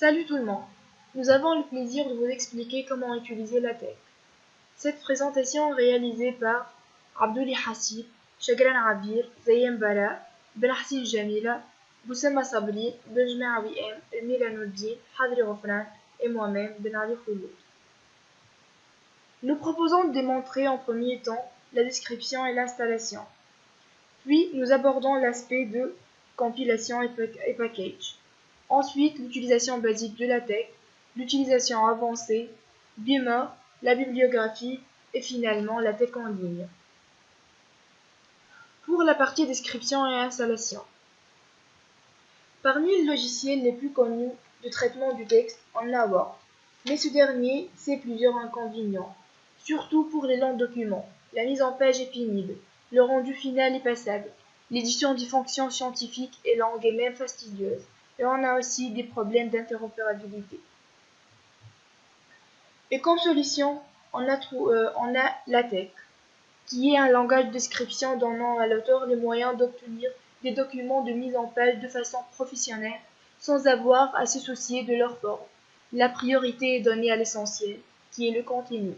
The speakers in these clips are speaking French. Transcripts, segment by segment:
Salut tout le monde! Nous avons le plaisir de vous expliquer comment utiliser LaTeX. Cette présentation est réalisée par Abdouli Hassib, Chagran Abir, Zayem Bara, Benahsin Jamila, Boussama Sabri, Benjma WM, Milanoudine, Hadri Ghofran et moi-même, Benali Khouloud. Nous proposons de démontrer en premier temps la description et l'installation. Puis nous abordons l'aspect de compilation et package. Ensuite, l'utilisation basique de LaTeX, l'utilisation avancée, Beamer, la bibliographie et finalement LaTeX en ligne. Pour la partie description et installation. Parmi les logiciels les plus connus de traitement du texte, on a Word. Mais ce dernier, c'est plusieurs inconvénients, surtout pour les longs documents. La mise en page est pénible, le rendu final est passable, l'édition des fonctions scientifiques est longue et même fastidieuse. Et on a aussi des problèmes d'interopérabilité. Et comme solution, on a LaTeX, qui est un langage de description donnant à l'auteur les moyens d'obtenir des documents de mise en page de façon professionnelle, sans avoir à se soucier de leur forme. La priorité est donnée à l'essentiel, qui est le contenu.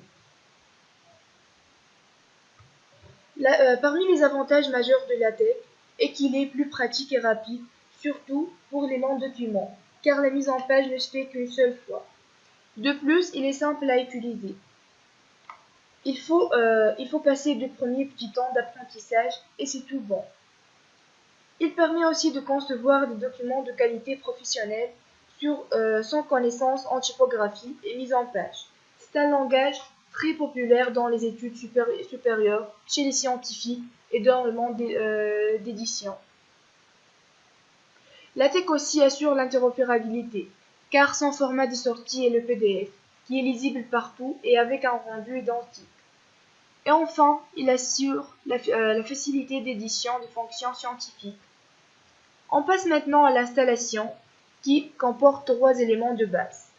Parmi les avantages majeurs de LaTeX est qu'il est plus pratique et rapide, surtout pour les longs documents, car la mise en page ne se fait qu'une seule fois. De plus, il est simple à utiliser. Il faut passer de premiers petits temps d'apprentissage et c'est tout bon. Il permet aussi de concevoir des documents de qualité professionnelle sans connaissance en typographie et mise en page. C'est un langage très populaire dans les études supérieures, chez les scientifiques et dans le monde d'édition. LaTeX aussi assure l'interopérabilité, car son format de sortie est le PDF, qui est lisible partout et avec un rendu identique. Et enfin, il assure la facilité d'édition des fonctions scientifiques. On passe maintenant à l'installation, qui comporte 3 éléments de base.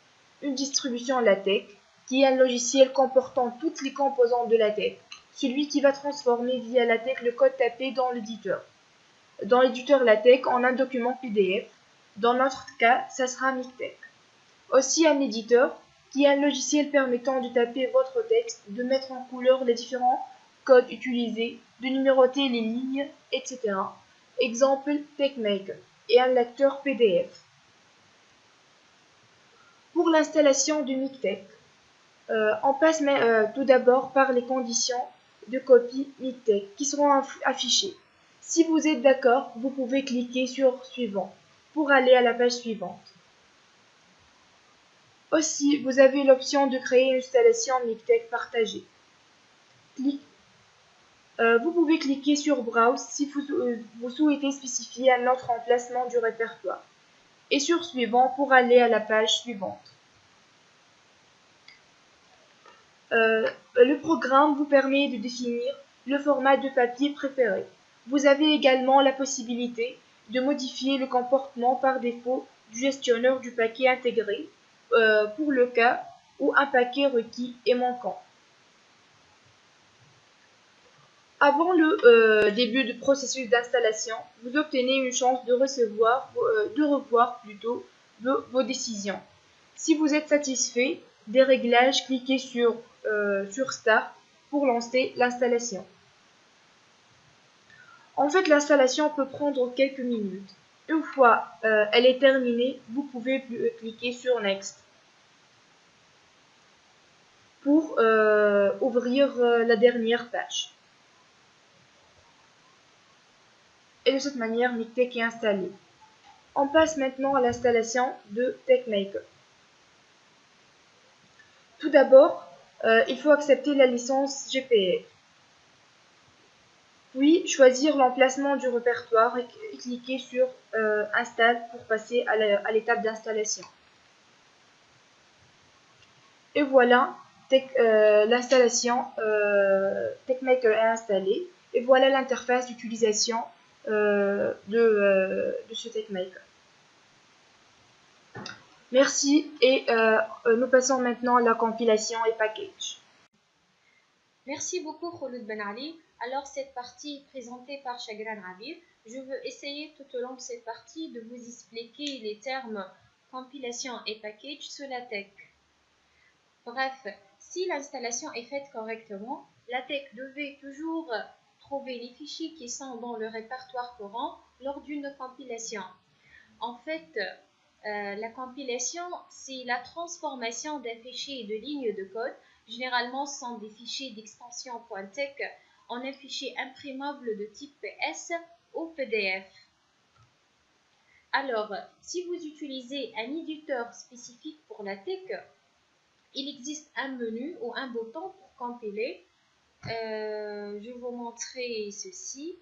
Une distribution LaTeX, qui est un logiciel comportant toutes les composantes de LaTeX, celui qui va transformer via LaTeX le code tapé dans l'éditeur. Dans l'éditeur LaTeX, on a un document PDF. Dans notre cas, ça sera Mictech. Aussi un éditeur, qui est un logiciel permettant de taper votre texte, de mettre en couleur les différents codes utilisés, de numéroter les lignes, etc. Exemple TeXmaker et un lecteur PDF. Pour l'installation du Mictech, on passe tout d'abord par les conditions de copie Mictech qui seront affichées. Si vous êtes d'accord, vous pouvez cliquer sur Suivant pour aller à la page suivante. Aussi, vous avez l'option de créer une installation Mictech partagée. Vous pouvez cliquer sur Browse si vous souhaitez spécifier un autre emplacement du répertoire, et sur Suivant pour aller à la page suivante. Le programme vous permet de définir le format de papier préféré. Vous avez également la possibilité de modifier le comportement par défaut du gestionnaire du paquet intégré pour le cas où un paquet requis est manquant. Avant le début du processus d'installation, vous obtenez une chance de revoir vos décisions. Si vous êtes satisfait des réglages, cliquez sur Start pour lancer l'installation. En fait, l'installation peut prendre quelques minutes. Une fois elle est terminée, vous pouvez cliquer sur Next pour ouvrir la dernière page. Et de cette manière, Mictech est installé. On passe maintenant à l'installation de TeXmaker. Tout d'abord, il faut accepter la licence GPL. Puis, choisir l'emplacement du répertoire et cliquer sur Install pour passer à l'étape d'installation. Et voilà, l'installation TeXmaker est installée. Et voilà l'interface d'utilisation de ce TeXmaker. Merci et nous passons maintenant à la compilation et package. Merci beaucoup Khouloud Ben Ali. Alors cette partie est présentée par Chagran Abir. Je veux essayer tout au long de cette partie de vous expliquer les termes compilation et package sous LaTeX. Bref, si l'installation est faite correctement, LaTeX devait toujours trouver les fichiers qui sont dans le répertoire courant lors d'une compilation. En fait, la compilation, c'est la transformation d'un fichier de ligne de code, généralement ce sont des fichiers d'extension .tex, en un fichier imprimable de type PS ou PDF. Alors, si vous utilisez un éditeur spécifique pour LaTeX, il existe un menu ou un bouton pour compiler. Je vais vous montrer ceci.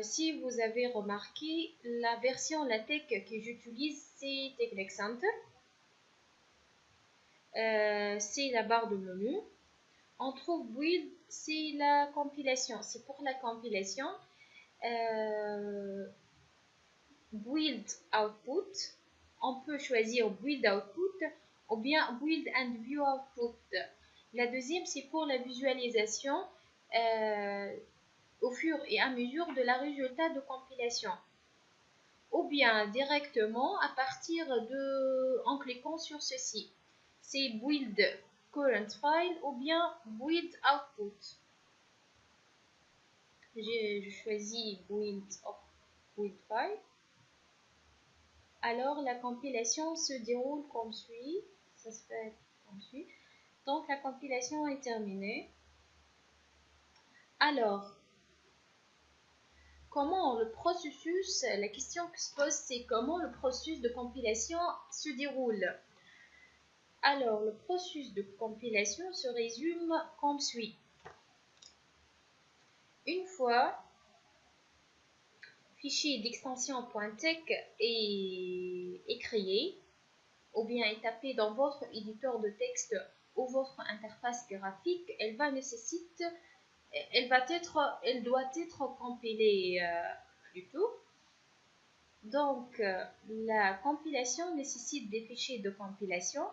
Si vous avez remarqué, la version LaTeX que j'utilise, c'est Technic Center. C'est la barre de menu. On trouve Build, c'est la compilation. C'est pour la compilation. Build Output. On peut choisir Build Output ou bien Build and View Output. La deuxième, c'est pour la visualisation au fur et à mesure de la résultat de compilation. Ou bien directement à partir en cliquant sur ceci. C'est Build Current File ou bien Build Output. Je choisis Build File. Alors la compilation se déroule comme suit. Ça se fait comme suit. Donc la compilation est terminée. Alors, comment le processus, la question qui se pose, c'est comment le processus de compilation se déroule. Alors, le processus de compilation se résume comme suit. Une fois fichier d'extension .tex est créé, ou bien est tapé dans votre éditeur de texte ou votre interface graphique, elle doit être compilée plutôt. Donc, la compilation nécessite des fichiers de compilation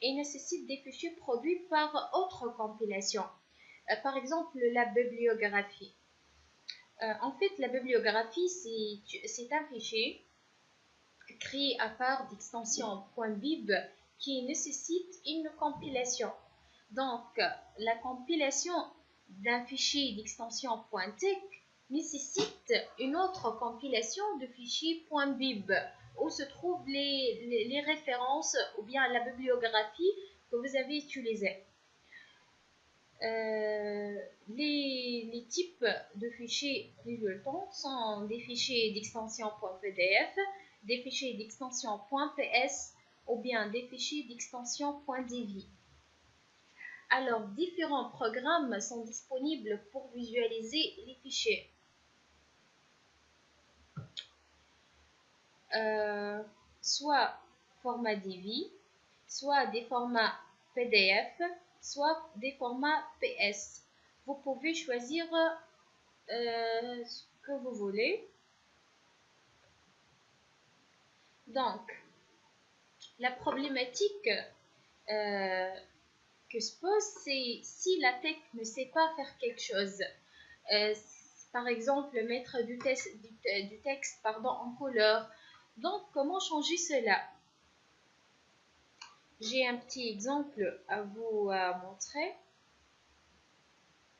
et nécessite des fichiers produits par autre compilation. Par exemple, la bibliographie. En fait, la bibliographie, c'est un fichier créé à part d'extension .bib qui nécessite une compilation. Donc, la compilation d'un fichier d'extension .tex nécessite une autre compilation de fichiers .bib où se trouvent les références ou bien la bibliographie que vous avez utilisée. Les types de fichiers résultants sont des fichiers d'extension .pdf, des fichiers d'extension .ps ou bien des fichiers d'extension .dv. Alors, différents programmes sont disponibles pour visualiser les fichiers. Soit format DV, soit des formats PDF, soit des formats PS. Vous pouvez choisir ce que vous voulez. Donc, la problématique que se pose, c'est si LaTeX ne sait pas faire quelque chose. Par exemple, mettre du texte en couleur. Donc, comment changer cela? J'ai un petit exemple à vous montrer.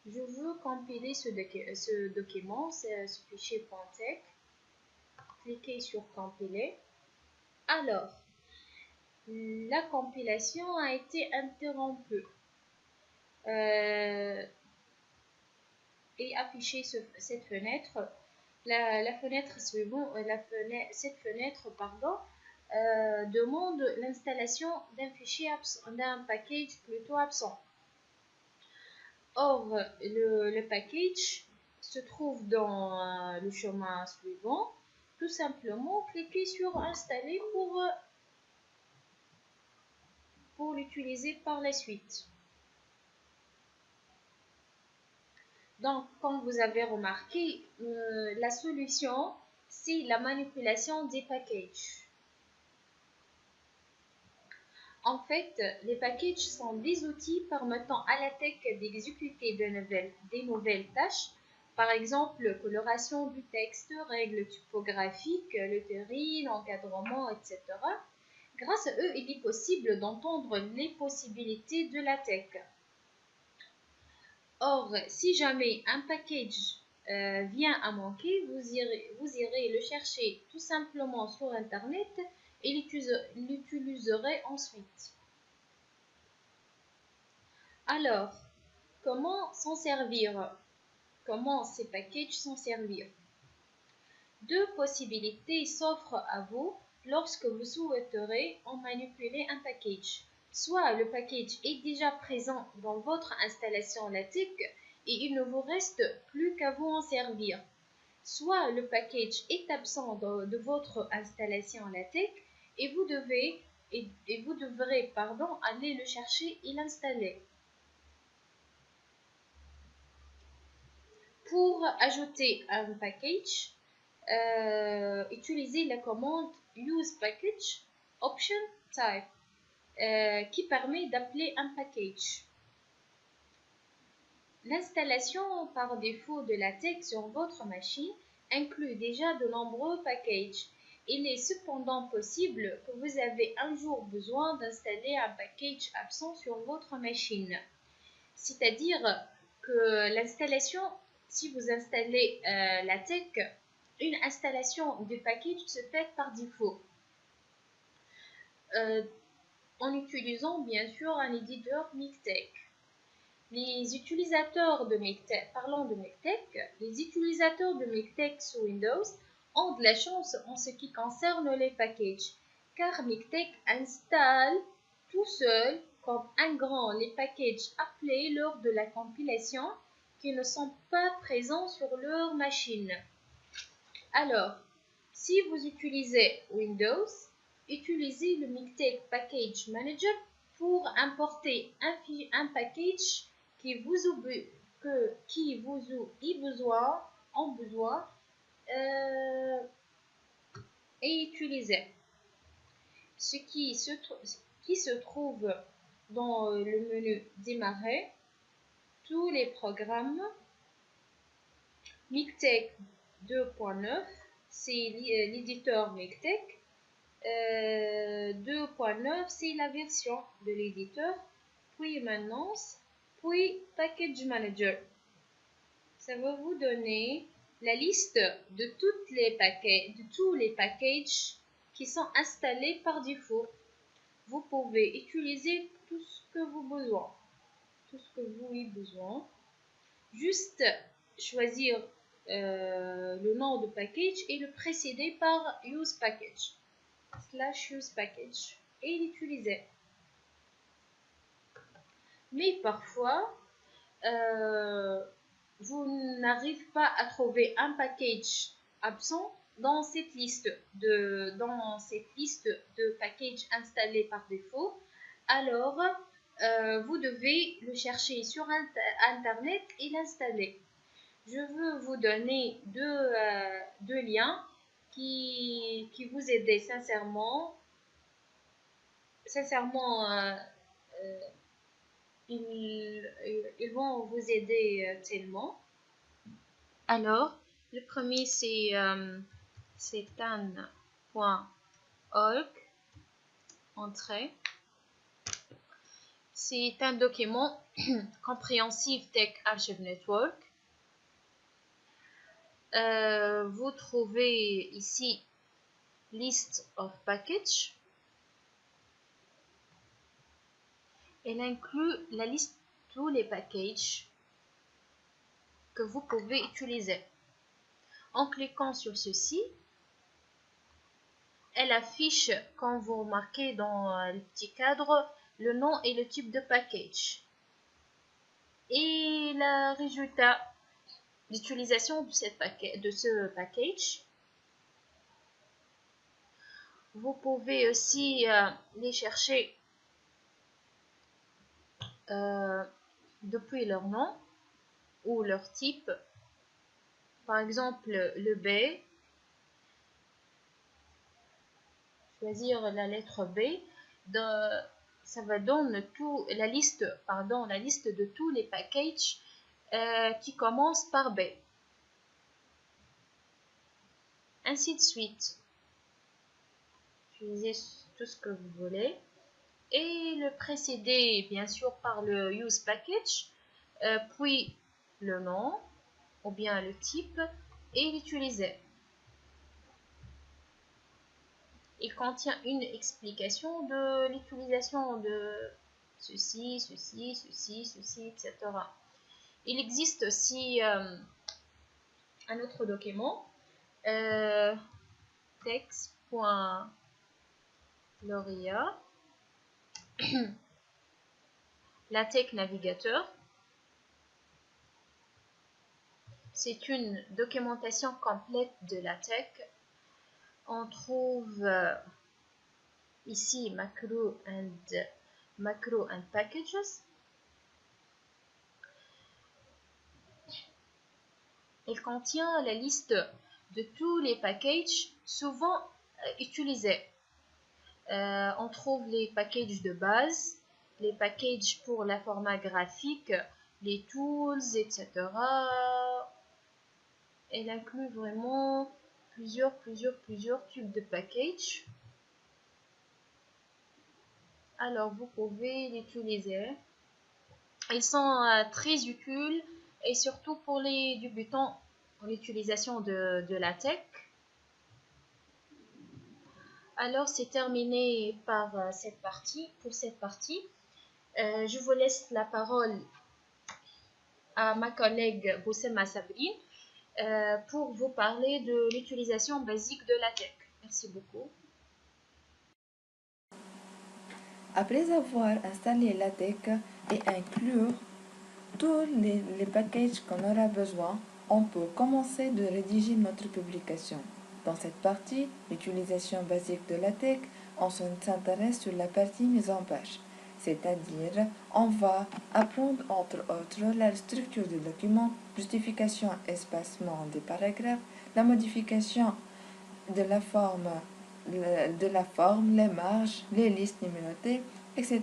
Je veux compiler ce document, ce fichier .tex. Cliquez sur compiler. Alors, la compilation a été interrompue. Et afficher cette fenêtre. La fenêtre suivante, cette fenêtre, demande l'installation d'un fichier d'un package plutôt absent. Or, le package se trouve dans le chemin suivant. Tout simplement, cliquez sur installer pour l'utiliser par la suite. Donc, comme vous avez remarqué, la solution, c'est la manipulation des packages. En fait, les packages sont des outils permettant à LaTeX d'exécuter des nouvelles tâches Par exemple, coloration du texte, règles typographiques, lettering, encadrement, etc. Grâce à eux, il est possible d'entendre les possibilités de la tech. Or, si jamais un package vient à manquer, vous irez le chercher tout simplement sur Internet et l'utiliserez ensuite. Alors, comment s'en servir? Comment ces packages s'en servir? Deux possibilités s'offrent à vous lorsque vous souhaiterez en manipuler un package. Soit le package est déjà présent dans votre installation LaTeX et il ne vous reste plus qu'à vous en servir. Soit le package est absent de votre installation LaTeX et vous devrez aller le chercher et l'installer. Pour ajouter un package, utilisez la commande usePackage option type qui permet d'appeler un package. L'installation par défaut de LaTeX sur votre machine inclut déjà de nombreux packages. Il est cependant possible que vous avez un jour besoin d'installer un package absent sur votre machine. C'est-à-dire que l'installation, si vous installez LaTeX, une installation du package se fait par défaut en utilisant bien sûr un éditeur Mictech. Les utilisateurs de Mictech, parlons de Mictech, les utilisateurs de Mictech sous Windows ont de la chance en ce qui concerne les packages, car Mictech installe tout seul comme un grand les packages appelés lors de la compilation qui ne sont pas présents sur leur machine. Alors, si vous utilisez Windows, utilisez le Mictech Package Manager pour importer un package qui vous en besoin et utiliser. Ce qui se trouve dans le menu Démarrer, tous les programmes. Mictech 2.9, c'est l'éditeur Mictech. 2.9, c'est la version de l'éditeur, puis maintenance, puis Package Manager. Ça va vous donner la liste de tous les packages qui sont installés par défaut. Vous pouvez utiliser tout ce que vous avez besoin. Juste choisir le nom de package et le précéder par usePackage /usePackage et l'utiliser. Mais parfois, vous n'arrivez pas à trouver un package absent dans cette liste de packages installés par défaut. Alors, vous devez le chercher sur Internet et l'installer. Je veux vous donner deux liens qui vous aider sincèrement. Ils vont vous aider tellement. Alors, le premier c'est tan.org. Entrée. C'est un document compréhensif Tech Archive Network. Vous trouvez ici List of Packages. Elle inclut la liste de tous les packages que vous pouvez utiliser. En cliquant sur ceci, elle affiche, quand vous marquez dans le petit cadre, le nom et le type de package. Et le résultat d'utilisation de ce package. Vous pouvez aussi les chercher depuis leur nom ou leur type. Par exemple, le B. Choisir la lettre B. Ça va donner la liste de tous les packages qui commencent par B. ainsi de suite. Utilisez tout ce que vous voulez. Et le précéder, bien sûr, par le use package, puis le nom, ou bien le type, et l'utiliser. Il contient une explication de l'utilisation de ceci, etc. Il existe aussi un autre document, text.loria, LaTeX Navigateur. C'est une documentation complète de LaTeX. On trouve ici macro and packages. Il contient la liste de tous les packages souvent utilisés. On trouve les packages de base, les packages pour la format graphique, les tools, etc. Elle inclut vraiment plusieurs types de packages. Alors vous pouvez l'utiliser. Ils sont très utiles et surtout pour les débutants pour l'utilisation de LaTeX. Alors c'est terminé par cette partie. Je vous laisse la parole à ma collègue Boussema Sabrine pour vous parler de l'utilisation basique de LaTeX. Merci beaucoup. Après avoir installé LaTeX et inclure tous les packages qu'on aura besoin, on peut commencer de rédiger notre publication. Dans cette partie, l'utilisation basique de LaTeX, on s'intéresse sur la partie mise en page. C'est-à-dire, on va apprendre entre autres la structure du document, justification, espacement des paragraphes, la modification de la forme, les marges, les listes numérotées, etc.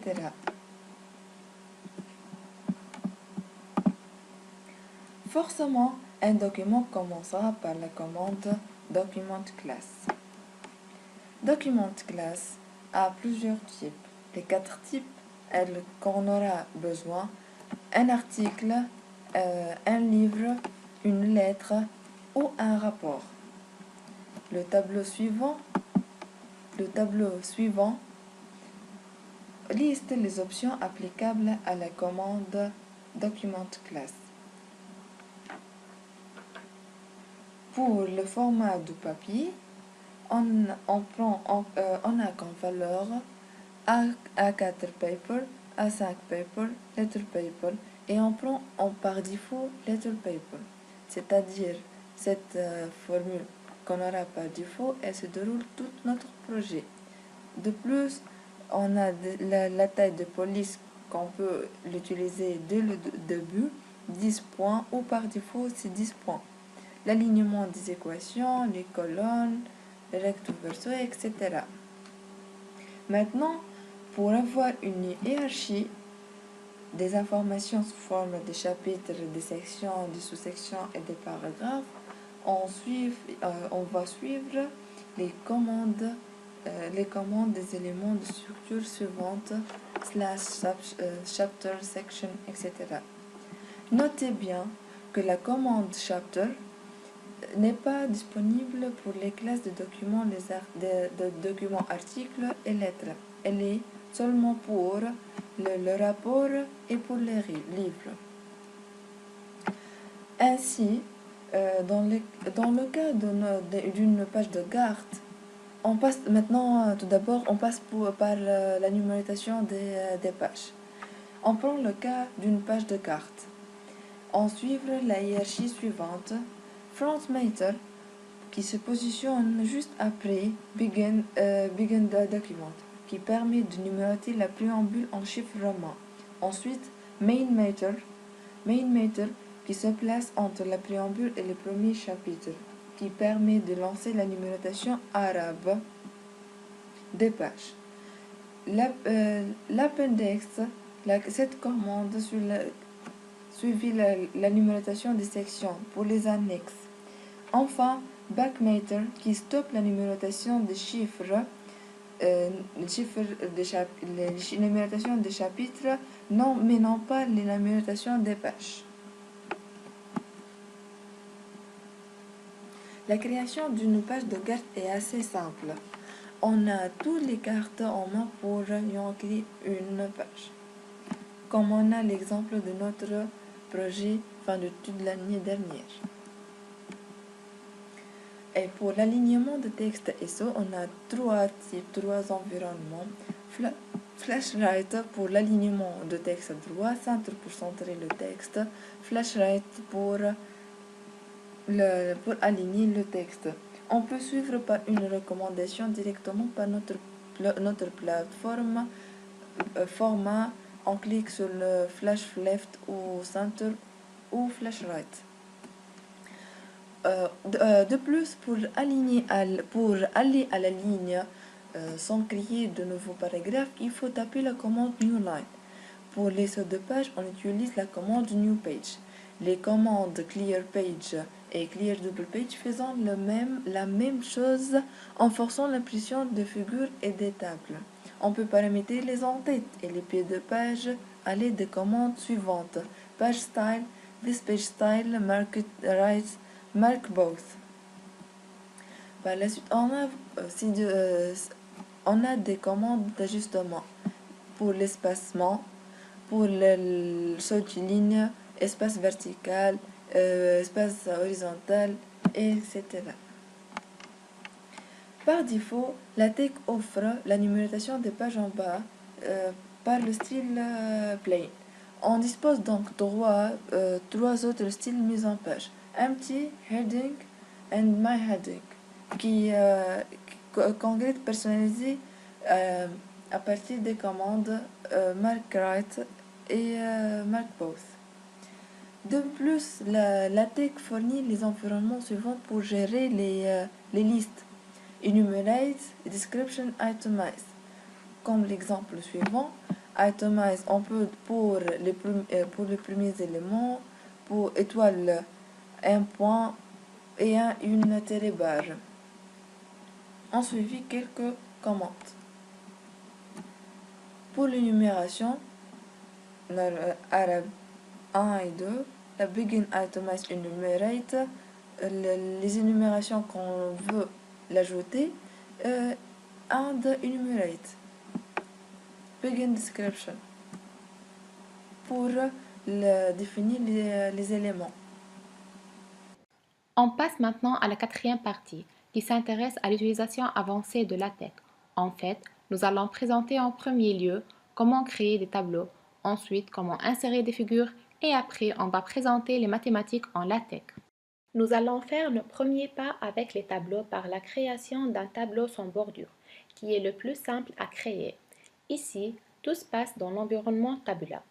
Forcément, un document commencera par la commande document class. Document class a plusieurs types. Les 4 types qu'on aura besoin: un article, un livre, une lettre ou un rapport. Le tableau suivant liste les options applicables à la commande document class. Pour le format du papier, on a comme valeur A4 paper, A5 paper, letter paper, et on prend par défaut letter paper. C'est-à-dire cette formule qu'on aura par défaut, elle se déroule tout notre projet. De plus, on a la taille de police qu'on peut l'utiliser dès le début, 10 points, ou par défaut c'est 10 points. L'alignement des équations, les colonnes, le recto verso, etc. Maintenant, pour avoir une hiérarchie des informations sous forme de chapitres, des sections, des sous-sections et des paragraphes, on va suivre les commandes des éléments de structure suivantes, chapter, section, etc. Notez bien que la commande chapter n'est pas disponible pour les classes de documents, de documents articles et lettres. Elle est seulement pour le rapport et pour les livres. Ainsi, dans le cas d'une page de garde, on passe maintenant, tout d'abord, par la numérotation des pages. On prend le cas d'une page de carte. On suit la hiérarchie suivante: front matter, qui se positionne juste après begin the document, qui permet de numéroter la préambule en chiffres romains. Ensuite, main matter, qui se place entre la préambule et le premier chapitre, qui permet de lancer la numérotation arabe des pages. L'appendix, cette commande suivit la numérotation des sections pour les annexes. Enfin, Backmater qui stoppe la numérotation des chiffres, les numérotations des chapitres, non, mais non pas les numérotations des pages. La création d'une page de carte est assez simple. On a toutes les cartes en main pour y créer une page. Comme on a l'exemple de notre projet fin d'études l'année dernière. Et pour l'alignement de texte SO, on a trois types, trois environnements. Flash-right pour l'alignement de texte à droit, centre pour centrer le texte, flash-right pour aligner le texte. On peut suivre par une recommandation directement par notre plateforme format. On clique sur le flash left ou center ou flash right. De plus, pour aller à la ligne sans créer de nouveaux paragraphes, il faut taper la commande New Line. Pour les sauts de page, on utilise la commande New Page. Les commandes Clear Page et Clear Double Page faisant la même chose en forçant l'impression de figures et des tables. On peut paramétrer les en-têtes et les pieds de page à l'aide des commandes suivantes. Page Style, This Page Style, Mark it right, Mark both. Par la suite, on a des commandes d'ajustement pour l'espacement, pour le saut de ligne, espace vertical, espace horizontal, etc. Par défaut, la tech offre la numérotation des pages en bas par le style plain. On dispose donc trois autres styles mis en page. Empty, Heading and My Heading, qui congrès personnalisé à partir des commandes Mark Right et Mark Both. De plus, la tech fournit les environnements suivants pour gérer les listes. Enumerate, Description, Itemize. Comme l'exemple suivant, Itemize, on peut pour les premiers éléments, pour étoile, un point et une barre. On suivi quelques commandes. Pour l'énumération, arabe 1 et 2, la Begin Itemize Enumerate, les énumérations qu'on veut l'ajouter, and Enumerate. Begin Description pour définir les éléments. On passe maintenant à la quatrième partie qui s'intéresse à l'utilisation avancée de LaTeX. En fait, nous allons présenter en premier lieu comment créer des tableaux, ensuite comment insérer des figures et après on va présenter les mathématiques en LaTeX. Nous allons faire le premier pas avec les tableaux par la création d'un tableau sans bordure, qui est le plus simple à créer. Ici, tout se passe dans l'environnement Tabula.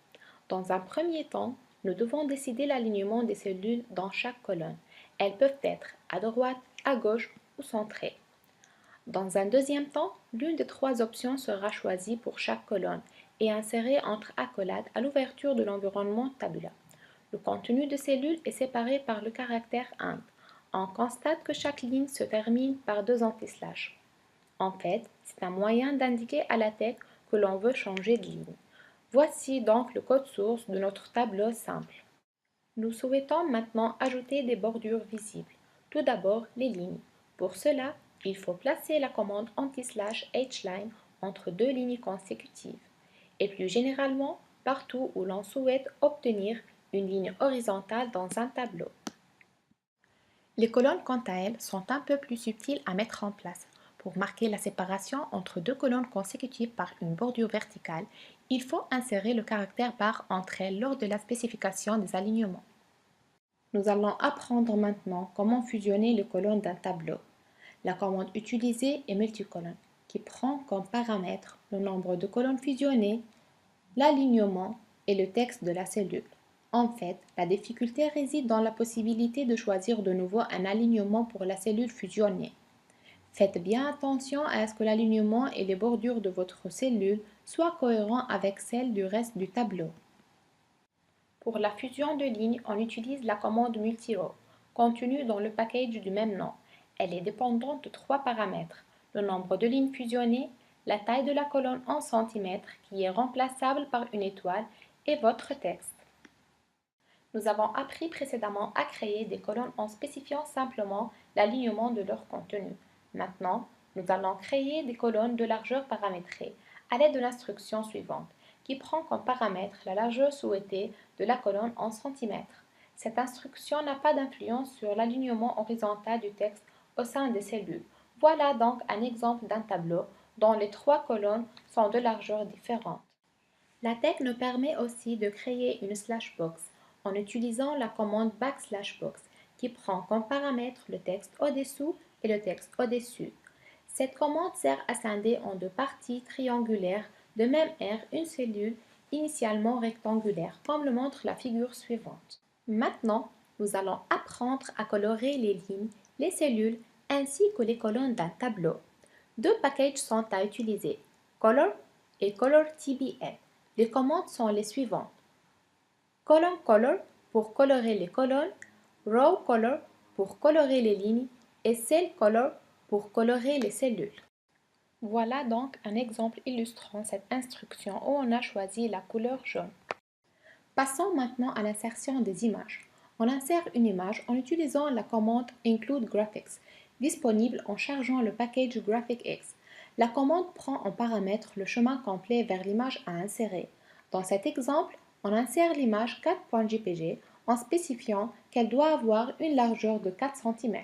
Dans un premier temps, nous devons décider l'alignement des cellules dans chaque colonne. Elles peuvent être à droite, à gauche ou centrées. Dans un deuxième temps, l'une des trois options sera choisie pour chaque colonne et insérée entre accolades à l'ouverture de l'environnement Tabula. Le contenu de cellules est séparé par le caractère AND. On constate que chaque ligne se termine par deux anti-slash. En fait, c'est un moyen d'indiquer à LaTeX que l'on veut changer de ligne. Voici donc le code source de notre tableau simple. Nous souhaitons maintenant ajouter des bordures visibles. Tout d'abord, les lignes. Pour cela, il faut placer la commande anti-slash hline entre deux lignes consécutives. Et plus généralement, partout où l'on souhaite obtenir une ligne horizontale dans un tableau. Les colonnes, quant à elles, sont un peu plus subtiles à mettre en place. Pour marquer la séparation entre deux colonnes consécutives par une bordure verticale, il faut insérer le caractère barre entre elles lors de la spécification des alignements. Nous allons apprendre maintenant comment fusionner les colonnes d'un tableau. La commande utilisée est multicolonne, qui prend comme paramètre le nombre de colonnes fusionnées, l'alignement et le texte de la cellule. En fait, la difficulté réside dans la possibilité de choisir de nouveau un alignement pour la cellule fusionnée. Faites bien attention à ce que l'alignement et les bordures de votre cellule soient cohérents avec celles du reste du tableau. Pour la fusion de lignes, on utilise la commande multirow, contenue dans le package du même nom. Elle est dépendante de 3 paramètres, le nombre de lignes fusionnées, la taille de la colonne en centimètres qui est remplaçable par une étoile et votre texte. Nous avons appris précédemment à créer des colonnes en spécifiant simplement l'alignement de leur contenu. Maintenant, nous allons créer des colonnes de largeur paramétrée à l'aide de l'instruction suivante, qui prend comme paramètre la largeur souhaitée de la colonne en centimètres. Cette instruction n'a pas d'influence sur l'alignement horizontal du texte au sein des cellules. Voilà donc un exemple d'un tableau dont les 3 colonnes sont de largeurs différentes. LaTeX nous permet aussi de créer une slashbox en utilisant la commande \box qui prend comme paramètre le texte au-dessous et le texte au-dessus. Cette commande sert à scinder en 2 parties triangulaires de même aire une cellule initialement rectangulaire, comme le montre la figure suivante. Maintenant, nous allons apprendre à colorer les lignes, les cellules ainsi que les colonnes d'un tableau. 2 packages sont à utiliser, Color et ColorTBL. Les commandes sont les suivantes. Column Color pour colorer les colonnes, Row Color pour colorer les lignes et Cell Color pour colorer les cellules. Voilà donc un exemple illustrant cette instruction où on a choisi la couleur jaune. Passons maintenant à l'insertion des images. On insère une image en utilisant la commande Include Graphics, disponible en chargeant le package GraphicX. La commande prend en paramètre le chemin complet vers l'image à insérer. Dans cet exemple, on insère l'image 4.jpg en spécifiant qu'elle doit avoir une largeur de 4 cm.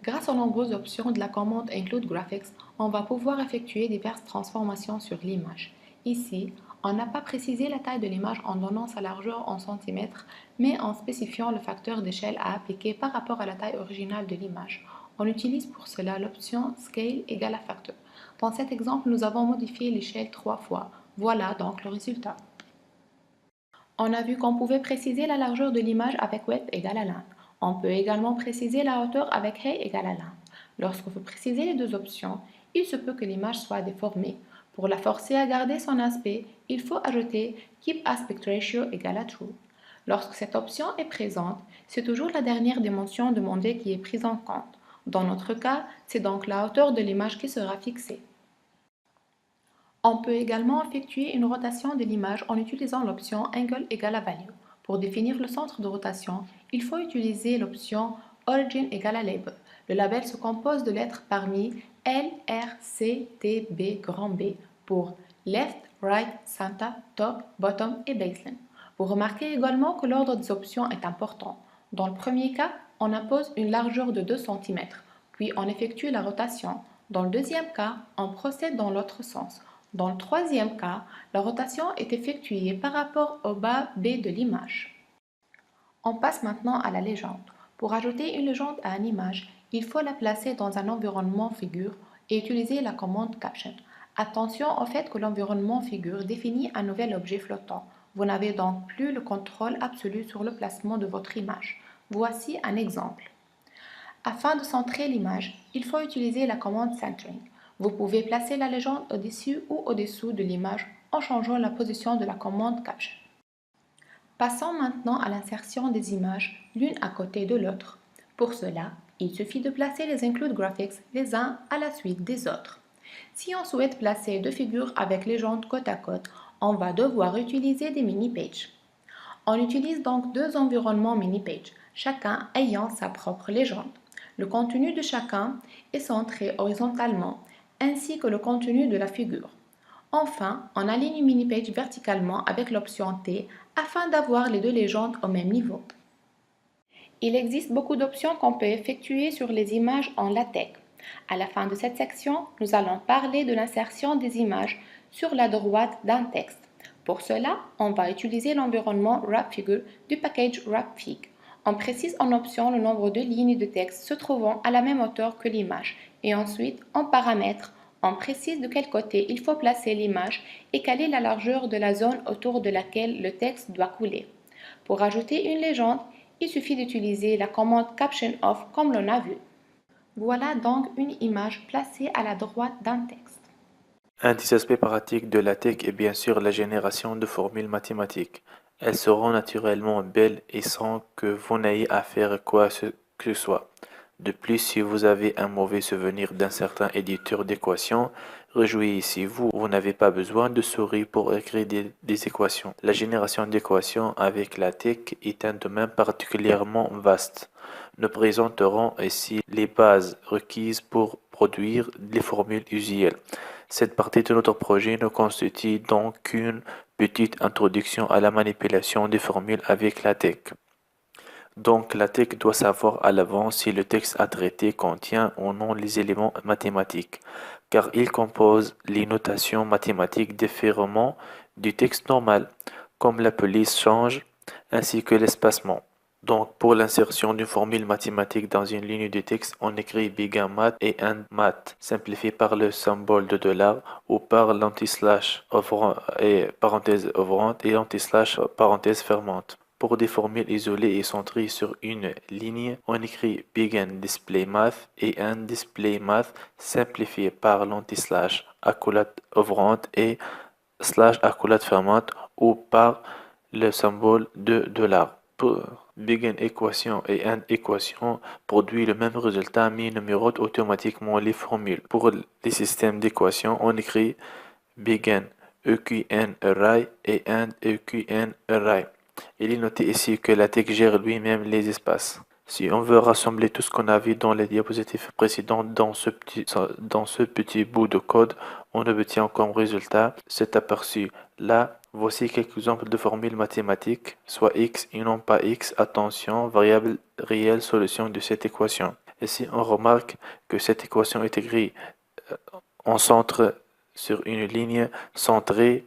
Grâce aux nombreuses options de la commande Include Graphics, on va pouvoir effectuer diverses transformations sur l'image. Ici, on n'a pas précisé la taille de l'image en donnant sa largeur en centimètres, mais en spécifiant le facteur d'échelle à appliquer par rapport à la taille originale de l'image. On utilise pour cela l'option Scale égale à facteur. Dans cet exemple, nous avons modifié l'échelle 3 fois. Voilà donc le résultat. On a vu qu'on pouvait préciser la largeur de l'image avec width égale à length. On peut également préciser la hauteur avec height égale à length. Lorsque vous précisez les 2 options, il se peut que l'image soit déformée. Pour la forcer à garder son aspect, il faut ajouter Keep Aspect Ratio égale à True. Lorsque cette option est présente, c'est toujours la dernière dimension demandée qui est prise en compte. Dans notre cas, c'est donc la hauteur de l'image qui sera fixée. On peut également effectuer une rotation de l'image en utilisant l'option Angle égale à Value. Pour définir le centre de rotation, il faut utiliser l'option Origin égale à Label. Le label se compose de lettres parmi L, R, C, T, B, grand B pour Left, Right, Center, Top, Bottom et Baseline. Vous remarquez également que l'ordre des options est important. Dans le premier cas, on impose une largeur de 2 cm, puis on effectue la rotation. Dans le deuxième cas, on procède dans l'autre sens. Dans le troisième cas, la rotation est effectuée par rapport au bas B de l'image. On passe maintenant à la légende. Pour ajouter une légende à une image, il faut la placer dans un environnement figure et utiliser la commande Caption. Attention au fait que l'environnement figure définit un nouvel objet flottant. Vous n'avez donc plus le contrôle absolu sur le placement de votre image. Voici un exemple. Afin de centrer l'image, il faut utiliser la commande Centering. Vous pouvez placer la légende au-dessus ou au-dessous de l'image en changeant la position de la commande Caption. Passons maintenant à l'insertion des images l'une à côté de l'autre. Pour cela, il suffit de placer les Include Graphics les uns à la suite des autres. Si on souhaite placer 2 figures avec légende côte à côte, on va devoir utiliser des mini-pages. On utilise donc 2 environnements mini-pages, chacun ayant sa propre légende. Le contenu de chacun est centré horizontalement, ainsi que le contenu de la figure. Enfin, on aligne une mini-page verticalement avec l'option T afin d'avoir les 2 légendes au même niveau. Il existe beaucoup d'options qu'on peut effectuer sur les images en LaTeX. À la fin de cette section, nous allons parler de l'insertion des images sur la droite d'un texte. Pour cela, on va utiliser l'environnement WrapFigure du package WrapFig. On précise en option le nombre de lignes de texte se trouvant à la même hauteur que l'image et ensuite, en paramètres, on précise de quel côté il faut placer l'image et quelle est la largeur de la zone autour de laquelle le texte doit couler. Pour ajouter une légende, il suffit d'utiliser la commande Caption Off comme l'on a vu. Voilà donc une image placée à la droite d'un texte. Un des aspects pratiques de LaTeX est bien sûr la génération de formules mathématiques. Elles seront naturellement belles et sans que vous n'ayez à faire quoi que ce soit. De plus, si vous avez un mauvais souvenir d'un certain éditeur d'équations, réjouissez-vous, vous n'avez pas besoin de souris pour écrire des équations. La génération d'équations avec la tech est un domaine particulièrement vaste. Nous présenterons ici les bases requises pour produire les formules usuelles. Cette partie de notre projet ne constitue donc qu'une petite introduction à la manipulation des formules avec la tech. Donc la tech doit savoir à l'avance si le texte à traiter contient ou non les éléments mathématiques, car il compose les notations mathématiques différemment du texte normal, comme la police change, ainsi que l'espacement. Donc pour l'insertion d'une formule mathématique dans une ligne de texte, on écrit begin math et end math, simplifié par le symbole de dollar ou par l'anti-slash et parenthèse ouvrante et l'anti-slash parenthèse fermante. Pour des formules isolées et centrées sur une ligne, on écrit begin display math et end display math, simplifié par l'anti-slash accolade ouvrante et slash accolade fermante ou par le symbole de dollar. Pour begin équation et end équation produit le même résultat mais numérote automatiquement les formules. Pour les systèmes d'équations, on écrit begin EQN array et end EQN array. Il est noté ici que la tech gère lui-même les espaces. Si on veut rassembler tout ce qu'on a vu dans les diapositives précédentes dans ce petit bout de code, on obtient comme résultat cet aperçu. Là, voici quelques exemples de formules mathématiques, soit x et non pas x, attention, variable réelle, solution de cette équation. Ici, on remarque que cette équation est écrite en centre sur une ligne centrée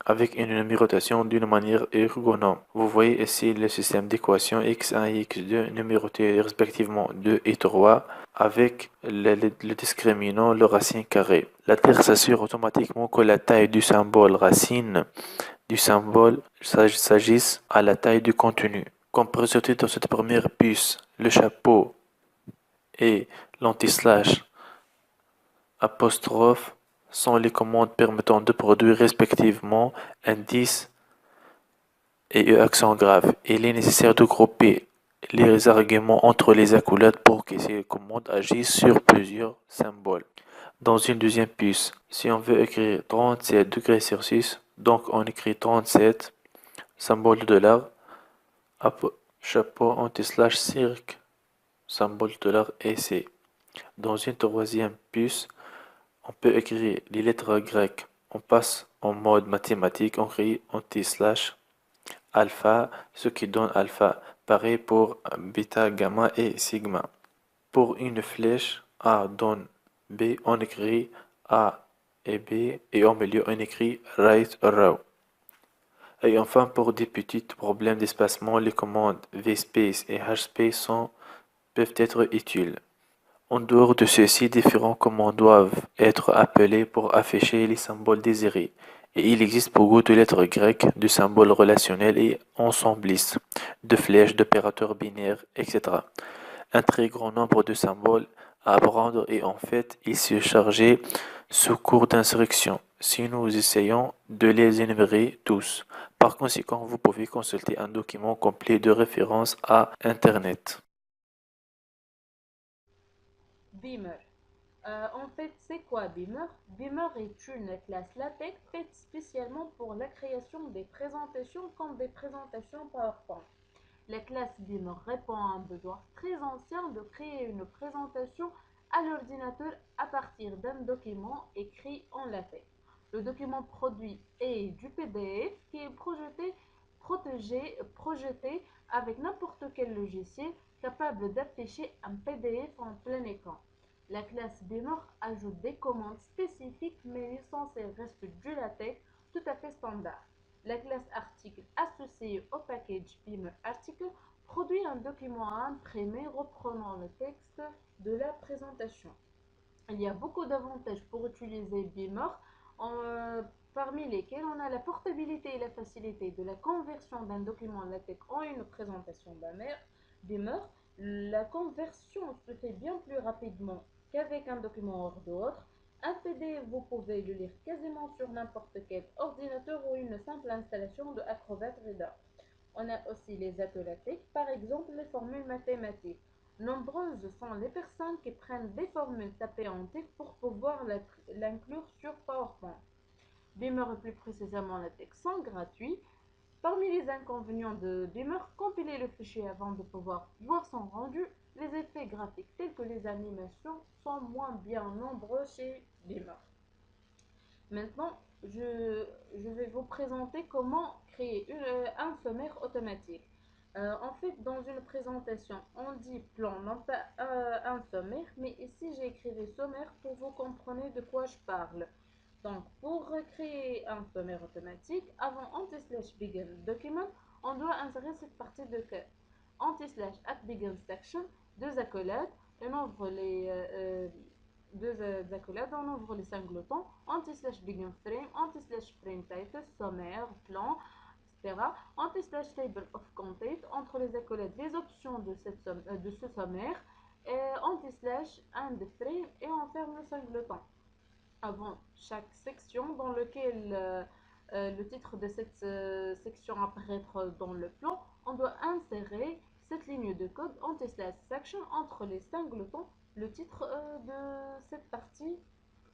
avec une numérotation d'une manière ergonome. Vous voyez ici le système d'équations x1 et x2 numérotés respectivement 2 et 3 avec le discriminant, le racine carrée. La Terre s'assure automatiquement que la taille du symbole racine du symbole s'agisse à la taille du contenu. Comme présenté dans cette première puce, le chapeau et l'anti-slash apostrophe sont les commandes permettant de produire respectivement indice et accent grave. Il est nécessaire de grouper les arguments entre les accolades pour que ces commandes agissent sur plusieurs symboles. Dans une deuxième puce, si on veut écrire 37 degrés Celsius, donc on écrit 37, symbole de dollar, chapeau anti-slash cirque, symbole de dollar et C. Dans une troisième puce, on peut écrire les lettres grecques. On passe en mode mathématique, on écrit anti-slash alpha, ce qui donne alpha. Pareil pour bêta, gamma et sigma. Pour une flèche, A donne B, on écrit A et B, et au milieu on écrit right row. Et enfin, pour des petits problèmes d'espacement, les commandes vspace et hspace peuvent être utiles. En dehors de ceci, différents commandes doivent être appelées pour afficher les symboles désirés. Et il existe beaucoup de lettres grecques, de symboles relationnels et ensemblistes, de flèches, d'opérateurs binaires, etc. Un très grand nombre de symboles à apprendre et en fait, ils se chargeaient sous cours d'instruction, si nous essayons de les énumérer tous. Par conséquent, vous pouvez consulter un document complet de référence à Internet. Beamer. En fait, c'est quoi Beamer? Beamer est une classe LaTeX faite spécialement pour la création des présentations comme des présentations PowerPoint. La classe Beamer répond à un besoin très ancien de créer une présentation à l'ordinateur à partir d'un document écrit en LaTeX. Le document produit est du PDF qui est projeté avec n'importe quel logiciel capable d'afficher un PDF en plein écran. La classe Beamer ajoute des commandes spécifiques mais l'essentiel reste du LaTeX tout à fait standard. La classe article associée au package Beamer Article produit un document à imprimer reprenant le texte de la présentation. Il y a beaucoup d'avantages pour utiliser Beamer, parmi lesquels on a la portabilité et la facilité de la conversion d'un document LaTeX en une présentation Beamer. La conversion se fait bien plus rapidement qu'avec un document hors d'autre. Un PDF, vous pouvez le lire quasiment sur n'importe quel ordinateur ou une simple installation de Acrobat Reader. On a aussi les atolatés, par exemple les formules mathématiques. Nombreuses sont les personnes qui prennent des formules tapées en texte pour pouvoir l'inclure sur PowerPoint. Beamer et plus précisément LaTeX sont gratuits. Parmi les inconvénients de Beamer, compiler le fichier avant de pouvoir voir son rendu, les effets graphiques tels que les animations sont moins bien nombreux chez Beamer. Maintenant, je vais vous présenter comment créer un sommaire automatique. En fait, dans une présentation, on dit plan, non pas un sommaire, mais ici j'ai écrit les sommaires pour vous compreniez de quoi je parle. Donc, pour créer un sommaire automatique, avant anti/begin document, on doit insérer cette partie de code. Anti/begin section, deux accolades, on ouvre deux accolades, on ouvre les cinglotons, anti/begin frame, anti/frame title, sommaire, plan, etc. Anti/table of content, entre les accolades, les options de ce sommaire, anti/and frame, et on ferme le singleton. Avant chaque section dans lequel le titre de cette section apparaître dans le plan, on doit insérer cette ligne de code anti/section entre les singletons, le titre de cette partie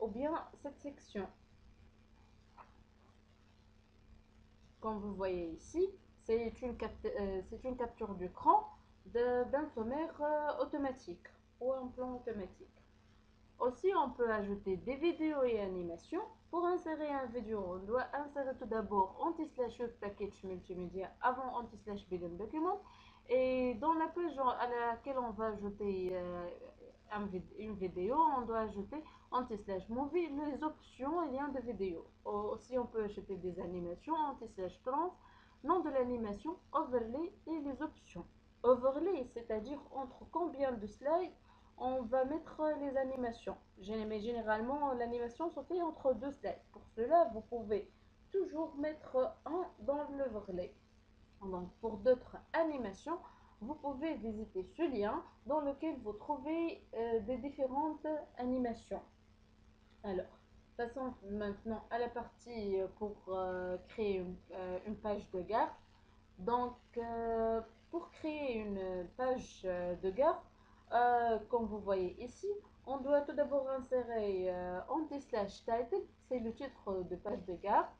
ou bien cette section. Comme vous voyez ici, c'est une capture d'écran d'un sommaire automatique ou un plan automatique. Aussi, on peut ajouter des vidéos et animations. Pour insérer une vidéo, on doit insérer tout d'abord anti/use package multimédia avant anti/begin document. Et dans la page à laquelle on va ajouter une vidéo, on doit ajouter anti/movie, les options et liens de vidéo. Aussi, on peut ajouter des animations, anti/trans, nom de l'animation, overlay et les options. Overlay, c'est-à-dire entre combien de slides on va mettre les animations. Mais généralement, l'animation se fait entre deux slides. Pour cela, vous pouvez toujours mettre un dans l'overlay. Donc, pour d'autres animations, vous pouvez visiter ce lien dans lequel vous trouvez des différentes animations. Alors, passons maintenant à la partie pour créer une page de gare. Donc, pour créer une page de gare, comme vous voyez ici, on doit tout d'abord insérer anti/title, c'est le titre de page de gare,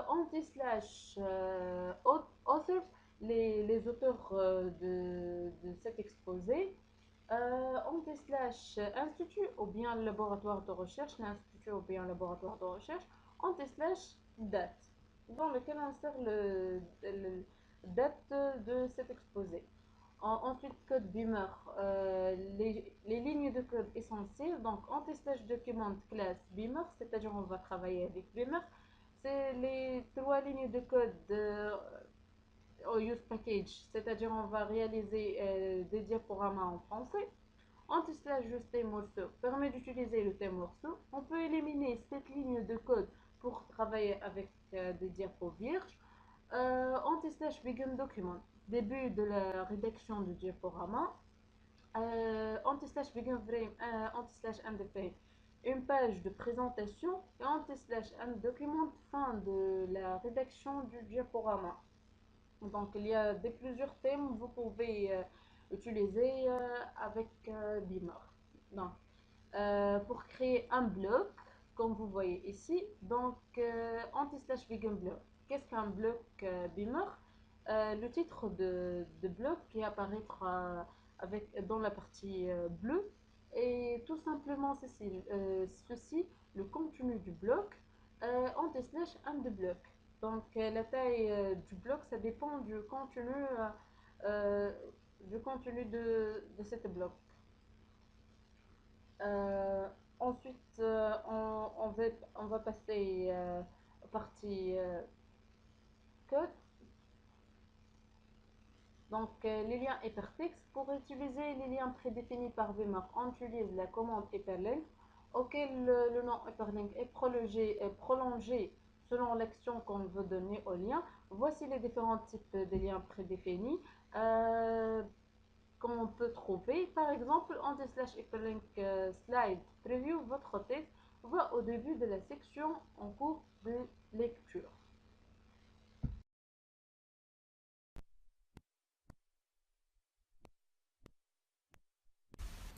anti/author, les auteurs de cet exposé, anti/institut ou bien laboratoire de recherche, l'institut ou bien laboratoire de recherche, anti/date, dans lequel on insère le date de cet exposé. Ensuite, code Beamer, les lignes de code essentielles, donc anti/document class Beamer, c'est-à-dire on va travailler avec Beamer, c'est les trois lignes de code au use package, c'est-à-dire on va réaliser des diaporamas en français. Anti/juste morceau permet d'utiliser le thème morceau. On peut éliminer cette ligne de code pour travailler avec des diapos vierges. Anti/begin document, début de la rédaction du diaporama. Anti/begin frame, anti/end frame, une page de présentation. Et anti/end document, fin de la rédaction du diaporama. Donc il y a plusieurs thèmes que vous pouvez utiliser avec Beamer. Donc, pour créer un bloc, comme vous voyez ici, donc anti/begin block. Qu'est-ce qu'un bloc Beamer? Le titre de bloc qui apparaîtra dans la partie bleue, et tout simplement ceci, le contenu du bloc, anti/end bloc. Donc la taille du bloc, ça dépend euh, du contenu de cette bloc. Ensuite, on va passer aux parties code. Donc, les liens hypertextes. Pour utiliser les liens prédéfinis par Beamer, on utilise la commande hyperlink, auquel le nom hyperlink est prolongé selon l'action qu'on veut donner au lien. Voici les différents types de liens prédéfinis qu'on peut trouver. Par exemple, anti/hyperlink slide preview, votre texte va au début de la section en cours de lecture.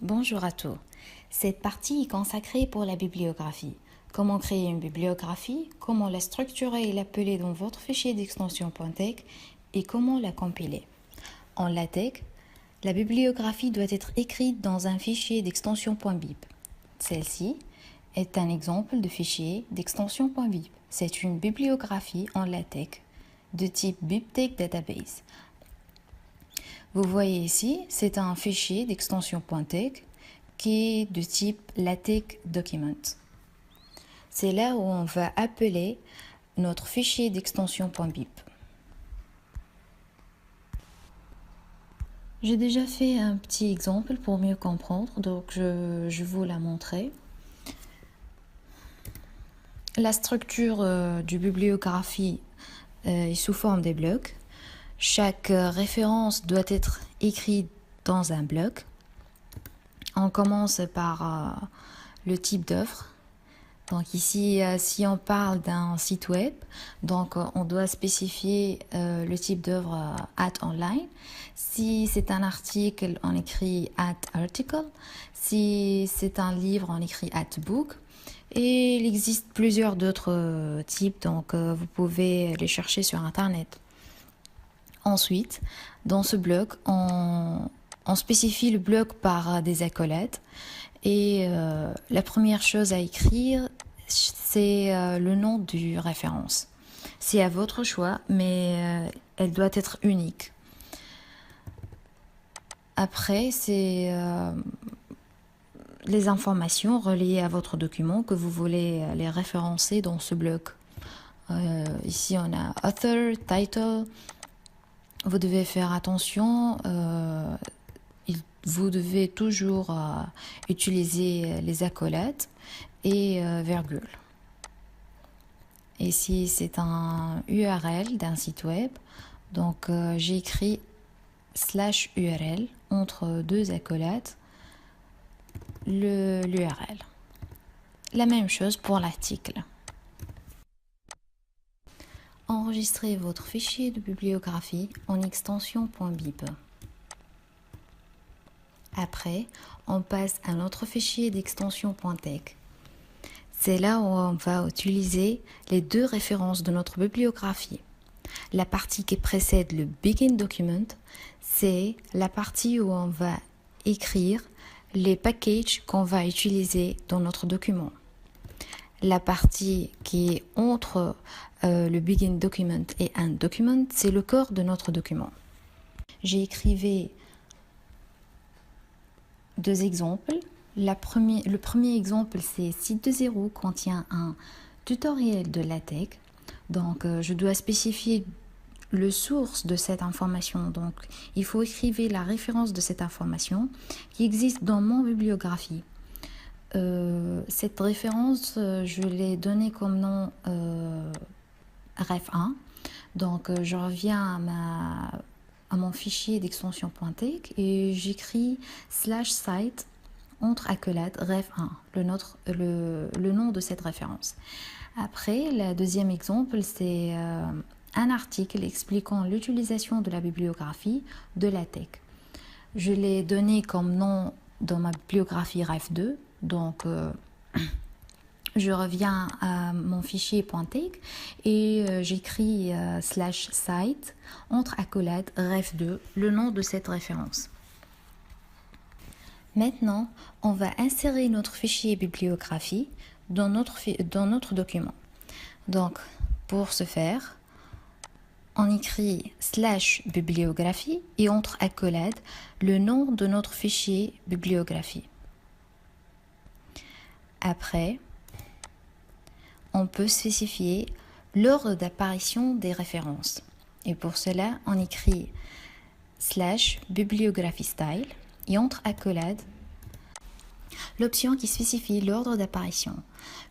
Bonjour à tous. Cette partie est consacrée pour la bibliographie. Comment créer une bibliographie, comment la structurer et l'appeler dans votre fichier d'extension .tex et comment la compiler. En LaTeX, la bibliographie doit être écrite dans un fichier d'extension .bib. Celle-ci est un exemple de fichier d'extension .bib. C'est une bibliographie en LaTeX de type BibTeX Database. Vous voyez ici, c'est un fichier d'extension .tex qui est de type LaTeX Document. C'est là où on va appeler notre fichier d'extension .bib. J'ai déjà fait un petit exemple pour mieux comprendre, donc je vous la montrer. La structure du bibliographie est sous forme des blocs. Chaque référence doit être écrite dans un bloc. On commence par le type d'œuvre. Donc ici, si on parle d'un site web, donc on doit spécifier le type d'œuvre @online. Si c'est un article, on écrit @article. Si c'est un livre, on écrit @book. Et il existe plusieurs d'autres types, donc vous pouvez les chercher sur Internet. Ensuite, dans ce bloc, on spécifie le bloc par des accolades. Et la première chose à écrire, c'est le nom du référence. C'est à votre choix, mais elle doit être unique. Après, c'est les informations reliées à votre document que vous voulez les référencer dans ce bloc. Ici, on a author, title. Vous devez faire attention. Vous devez toujours utiliser les accolades et virgule. Ici, c'est un URL d'un site web. Donc, j'ai écrit /URL entre deux accolades, l'URL. La même chose pour l'article. Enregistrez votre fichier de bibliographie en extension .bib. Après, on passe à notre fichier d'extension .tex. C'est là où on va utiliser les deux références de notre bibliographie. La partie qui précède le Begin Document, c'est la partie où on va écrire les packages qu'on va utiliser dans notre document. La partie qui est entre le Begin Document et End Document, c'est le corps de notre document. J'ai écrivé deux exemples. Le premier exemple, c'est Site de zéro, contient un tutoriel de LaTeX. Donc, je dois spécifier le source de cette information. Donc, il faut écrire la référence de cette information qui existe dans mon bibliographie. Cette référence, je l'ai donnée comme nom ref1. Donc, je reviens à mon fichier d'extension .tex et j'écris /site entre accolades ref1, le nom de cette référence. Après, le deuxième exemple, c'est un article expliquant l'utilisation de la bibliographie de LaTeX. Je l'ai donné comme nom dans ma bibliographie ref2. Donc, je reviens à mon fichier .tex et j'écris /site entre accolades ref2, le nom de cette référence. Maintenant, on va insérer notre fichier bibliographie dans notre document. Donc, pour ce faire, on écrit /bibliographie et entre accolades le nom de notre fichier bibliographie. Après, on peut spécifier l'ordre d'apparition des références. Et pour cela, on écrit /bibliographie style et entre accolades l'option qui spécifie l'ordre d'apparition.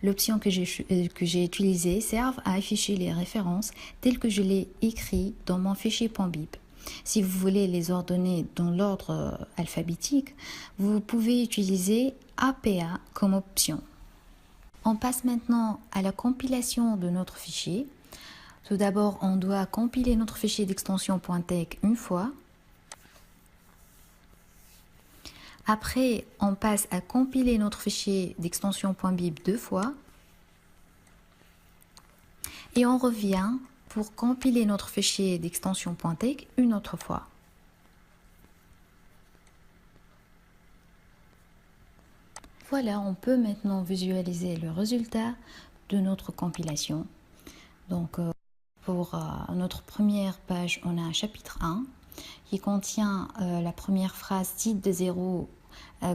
L'option que j'ai utilisée sert à afficher les références telles que je l'ai écrit dans mon fichier .bib. Si vous voulez les ordonner dans l'ordre alphabétique, vous pouvez utiliser APA comme option. On passe maintenant à la compilation de notre fichier. Tout d'abord, on doit compiler notre fichier d'extension .tex une fois. Après, on passe à compiler notre fichier d'extension .bib 2 fois. Et on revient pour compiler notre fichier d'extension .tech une autre fois. Voilà, on peut maintenant visualiser le résultat de notre compilation. Donc, pour notre première page, on a un chapitre 1 qui contient la première phrase titre de 0,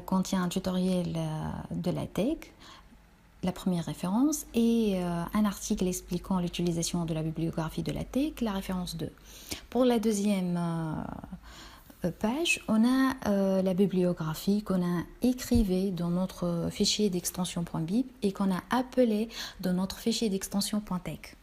contient un tutoriel de la tech, la première référence, et un article expliquant l'utilisation de la bibliographie de la tech, la référence 2. Pour la deuxième page, on a la bibliographie qu'on a écrivée dans notre fichier d'extension .bib et qu'on a appelée dans notre fichier d'extension .tech.